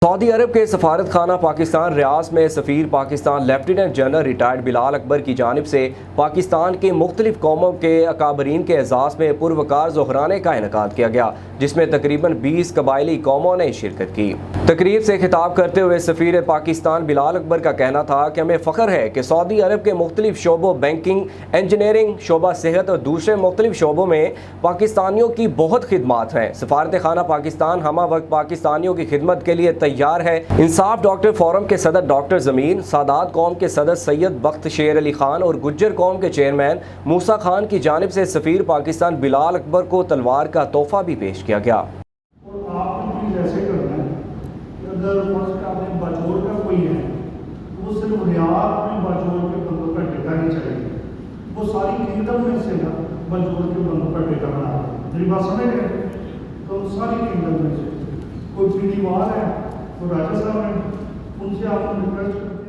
سعودی عرب کے سفارت خانہ پاکستان ریاض میں سفیر پاکستان لیفٹیننٹ جنرل ریٹائرڈ بلال اکبر کی جانب سے پاکستان کی مختلف قوموں کے اکابرین کے اعزاز میں پروقار ظہرانے کا انعقاد کیا گیا، جس میں تقریباً 20 قبائلی قوموں نے شرکت کی۔ تقریب سے خطاب کرتے ہوئے سفیر پاکستان بلال اکبر کا کہنا تھا کہ ہمیں فخر ہے کہ سعودی عرب کے مختلف شعبوں بینکنگ، انجینئرنگ، شعبہ صحت اور دوسرے مختلف شعبوں میں پاکستانیوں کی بہت خدمات ہیں۔ سفارت خانہ پاکستان ہمہ وقت پاکستانیوں کی خدمت کے لیے تیار ہے۔ انصاف ڈاکٹر فورم کے صدر ڈاکٹر زمین، سادات قوم کے صدر سید بخت شیر علی خان اور گجر قوم کے چیئرمین موسیٰ خان کی جانب سے سفیر پاکستان بلال اکبر کو تلوار کا تحفہ بھی پیش کیا گیا۔ اگر آپ نے باجوڑ کا کوئی ہے تو وہ صرف ریاض میں باجوڑ کے بندوں کا ٹیکا نہیں چاہیے، وہ ساری کنگڈم میں سے نا باجوڑ کے بندوں کا ٹیکا بنا رہا ہے۔ میری بات سمجھ گئے؟ تو ساری کنگڈم میں سے کوئی پیڑھی وار ہے، کوئی راجہ صاحب ہے، ان سے آپ نے ریکویسٹ کرتے ہیں